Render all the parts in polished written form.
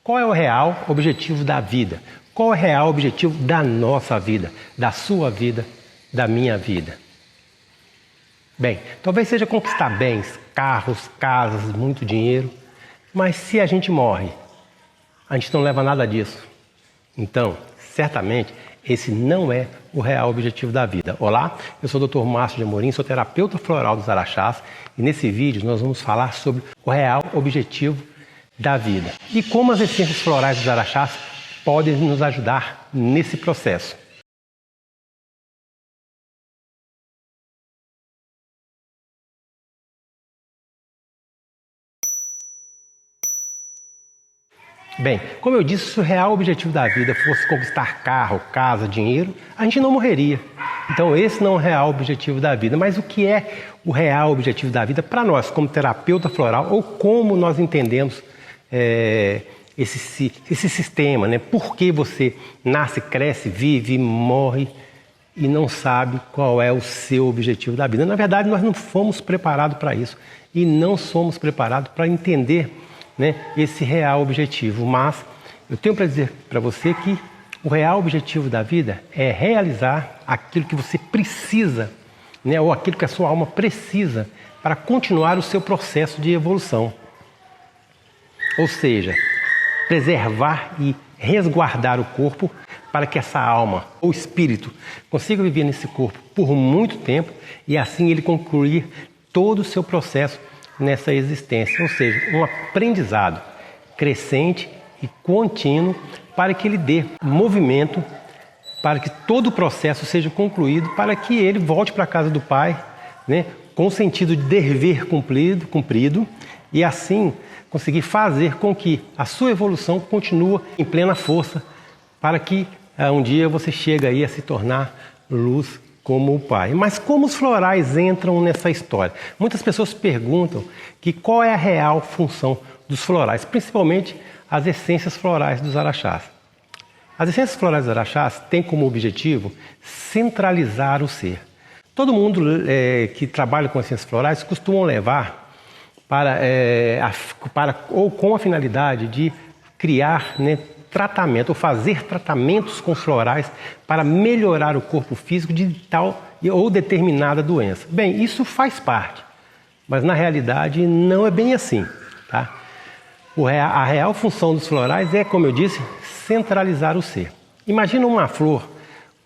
Qual é o real objetivo da vida? Qual é o real objetivo da nossa vida, da sua vida, da minha vida? Bem, talvez seja conquistar bens, carros, casas, muito dinheiro, mas se a gente morre, a gente não leva nada disso. Então, certamente, esse não é o real objetivo da vida. Olá, eu sou o Dr. Márcio de Amorim, sou terapeuta floral dos Araxás e nesse vídeo nós vamos falar sobre o real objetivo da vida e como as essências florais dos Araxás podem nos ajudar nesse processo. Bem, como eu disse, se o real objetivo da vida fosse conquistar carro, casa, dinheiro, a gente não morreria. Então esse não é o real objetivo da vida. Mas o que é o real objetivo da vida para nós, como terapeuta floral, ou como nós entendemos esse sistema, né? Por que você nasce, cresce, vive, morre e não sabe qual é o seu objetivo da vida? Na verdade, nós não fomos preparados para isso e não somos preparados para entender, né, esse real objetivo, mas eu tenho para dizer para você que o real objetivo da vida é realizar aquilo que você precisa, né, ou aquilo que a sua alma precisa para continuar o seu processo de evolução. Ou seja, preservar e resguardar o corpo para que essa alma ou espírito consiga viver nesse corpo por muito tempo e assim ele concluir todo o seu processo nessa existência, ou seja, um aprendizado crescente e contínuo para que ele dê movimento, para que todo o processo seja concluído, para que ele volte para a casa do Pai, né, com o sentido de dever cumprido e assim conseguir fazer com que a sua evolução continue em plena força para que um dia você chegue aí a se tornar luz como o Pai. Mas como os florais entram nessa história? Muitas pessoas perguntam que qual é a real função dos florais, principalmente as essências florais dos Araxás. As essências florais dos Araxás têm como objetivo centralizar o ser. Todo mundo que trabalha com essências florais costumam levar ou com a finalidade de criar, né, tratamento ou fazer tratamentos com florais para melhorar o corpo físico de tal ou determinada doença. Bem, isso faz parte, mas na realidade não é bem assim, tá? A real função dos florais é, como eu disse, centralizar o ser. Imagina uma flor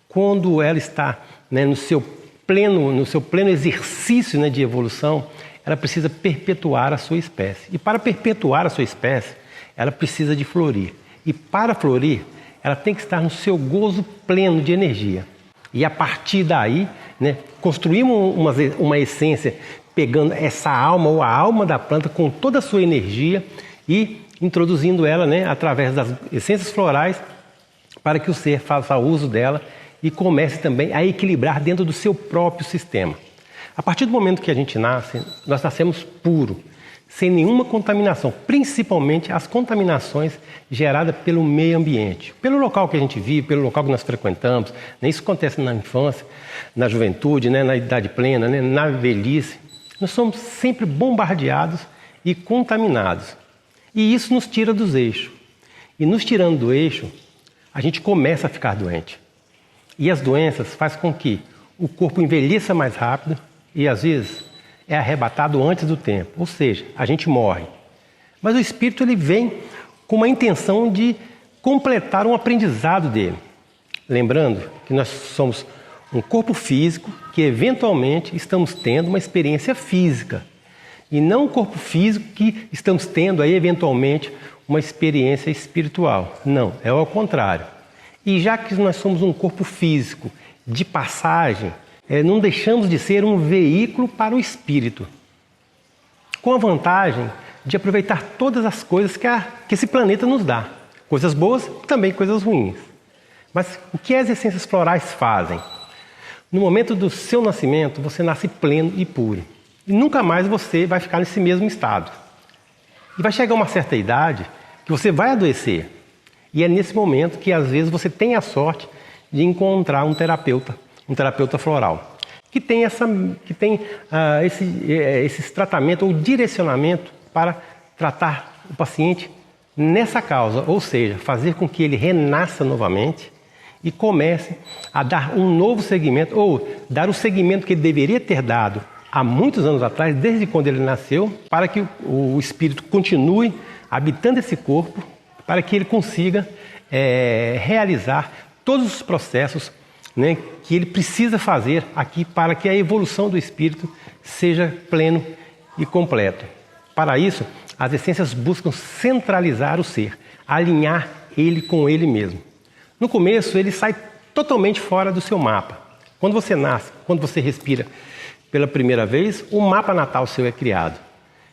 quando ela está, né, no seu pleno exercício, né, de evolução, ela precisa perpetuar a sua espécie. E para perpetuar a sua espécie, ela precisa de florir. E para florir, ela tem que estar no seu gozo pleno de energia. E a partir daí, né, construímos uma essência pegando essa alma ou a alma da planta com toda a sua energia e introduzindo ela, né, através das essências florais para que o ser faça uso dela e comece também a equilibrar dentro do seu próprio sistema. A partir do momento que a gente nasce, nós nascemos puro, sem nenhuma contaminação, principalmente as contaminações geradas pelo meio ambiente, pelo local que a gente vive, pelo local que nós frequentamos. Isso acontece na infância, na juventude, né, na idade plena, né, na velhice. Nós somos sempre bombardeados e contaminados. E isso nos tira dos eixos. E nos tirando do eixo, a gente começa a ficar doente. E as doenças fazem com que o corpo envelheça mais rápido e às vezes é arrebatado antes do tempo, ou seja, a gente morre. Mas o espírito ele vem com uma intenção de completar um aprendizado dele. Lembrando que nós somos um corpo físico que eventualmente estamos tendo uma experiência física. E não um corpo físico que estamos tendo aí eventualmente uma experiência espiritual. Não, é ao contrário. E já que nós somos um corpo físico de passagem, não deixamos de ser um veículo para o espírito, com a vantagem de aproveitar todas as coisas que esse planeta nos dá. Coisas boas, também coisas ruins. Mas o que as essências florais fazem? No momento do seu nascimento, você nasce pleno e puro. E nunca mais você vai ficar nesse mesmo estado. E vai chegar uma certa idade que você vai adoecer. E é nesse momento que às vezes você tem a sorte de encontrar um terapeuta floral, que tem esse tratamento ou direcionamento para tratar o paciente nessa causa, ou seja, fazer com que ele renasça novamente e comece a dar um novo segmento, ou dar o segmento que ele deveria ter dado há muitos anos atrás, desde quando ele nasceu, para que o espírito continue habitando esse corpo, para que ele consiga realizar todos os processos, né, que ele precisa fazer aqui para que a evolução do espírito seja pleno e completo. Para isso, as essências buscam centralizar o ser, alinhar ele com ele mesmo. No começo, ele sai totalmente fora do seu mapa. Quando você nasce, quando você respira pela primeira vez, o mapa natal seu é criado.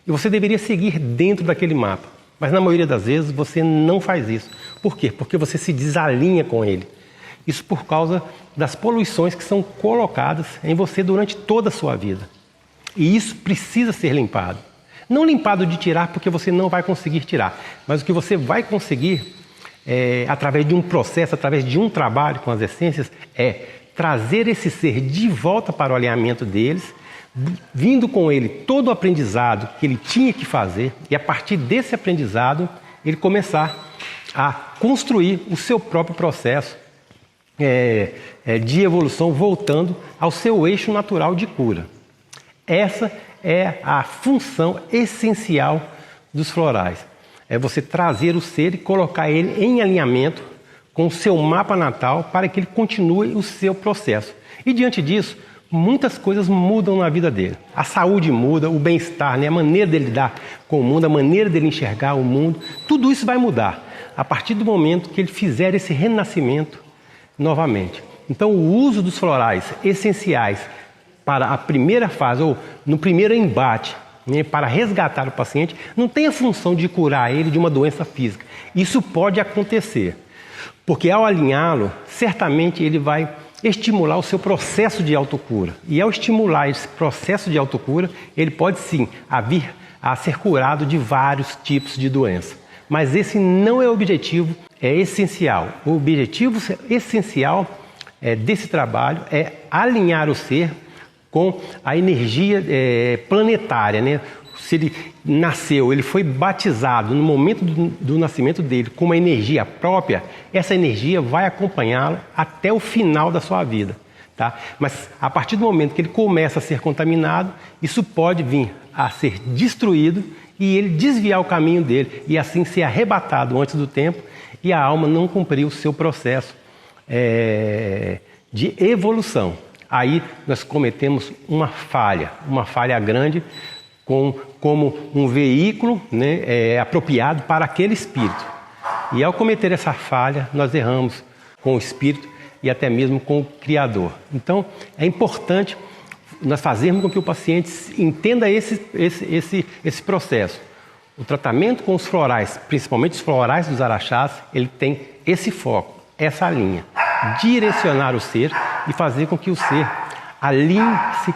E você deveria seguir dentro daquele mapa. Mas na maioria das vezes você não faz isso. Por quê? Porque você se desalinha com ele. Isso por causa das poluições que são colocadas em você durante toda a sua vida. E isso precisa ser limpado. Não limpado de tirar, porque você não vai conseguir tirar. Mas o que você vai conseguir, através de um processo, através de um trabalho com as essências, é trazer esse ser de volta para o alinhamento deles, vindo com ele todo o aprendizado que ele tinha que fazer, e a partir desse aprendizado, ele começar a construir o seu próprio processo de evolução, voltando ao seu eixo natural de cura. Essa é a função essencial dos florais. É você trazer o ser e colocar ele em alinhamento com o seu mapa natal para que ele continue o seu processo. E diante disso, muitas coisas mudam na vida dele. A saúde muda, o bem-estar, né? A maneira dele lidar com o mundo, a maneira dele enxergar o mundo, tudo isso vai mudar a partir do momento que ele fizer esse renascimento novamente. Então, o uso dos florais essenciais para a primeira fase, ou no primeiro embate, né, para resgatar o paciente, não tem a função de curar ele de uma doença física. Isso pode acontecer, porque ao alinhá-lo, certamente ele vai estimular o seu processo de autocura. E ao estimular esse processo de autocura, ele pode sim vir a ser curado de vários tipos de doença. Mas esse não é o objetivo essencial. O objetivo essencial desse trabalho é alinhar o ser com a energia planetária, né? Se ele nasceu, ele foi batizado no momento do nascimento dele com uma energia própria, essa energia vai acompanhá-lo até o final da sua vida, tá? Mas a partir do momento que ele começa a ser contaminado, isso pode vir a ser destruído e ele desviar o caminho dele e assim ser arrebatado antes do tempo e a alma não cumprir o seu processo de evolução. Aí nós cometemos uma falha grande, como um veículo, né, apropriado para aquele espírito. E ao cometer essa falha, nós erramos com o espírito e até mesmo com o Criador. Então, é importante nós fazermos com que o paciente entenda esse processo. O tratamento com os florais, principalmente os florais dos araxás, ele tem esse foco, essa linha. Direcionar o ser e fazer com que o ser alinhe-se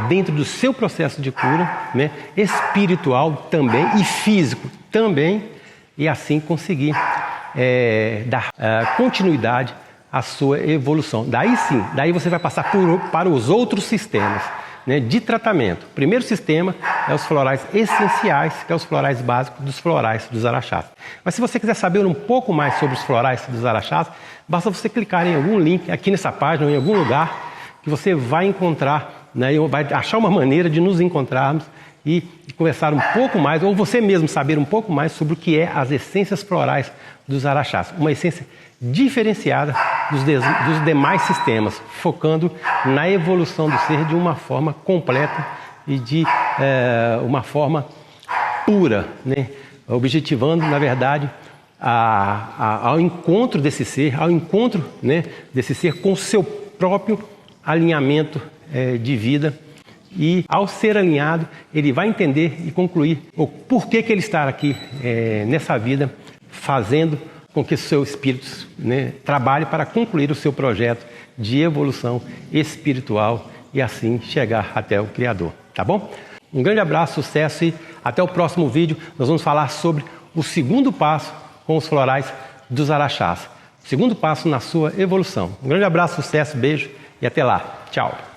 dentro do seu processo de cura, né, espiritual também e físico também, e assim conseguir dar continuidade à sua evolução. Daí sim, daí você vai passar para os outros sistemas, né, de tratamento. O primeiro sistema é os florais essenciais, que é os florais básicos dos florais dos araxás. Mas se você quiser saber um pouco mais sobre os florais dos araxás, basta você clicar em algum link aqui nessa página ou em algum lugar que você vai encontrar, né, vai achar uma maneira de nos encontrarmos e conversar um pouco mais, ou você mesmo saber um pouco mais sobre o que é as essências florais dos araxás. Uma essência diferenciada dos demais sistemas, focando na evolução do ser de uma forma completa e de uma forma pura, né? Objetivando, na verdade, ao encontro desse ser, ao encontro, né, desse ser com o seu próprio alinhamento de vida. E ao ser alinhado, ele vai entender e concluir o porquê que ele está aqui nessa vida, fazendo com que o seu espírito, né, trabalhe para concluir o seu projeto de evolução espiritual e assim chegar até o Criador, tá bom? Um grande abraço, sucesso e até o próximo vídeo. Nós vamos falar sobre o segundo passo com os florais dos araxás. Segundo passo na sua evolução. Um grande abraço, sucesso, beijo e até lá. Tchau.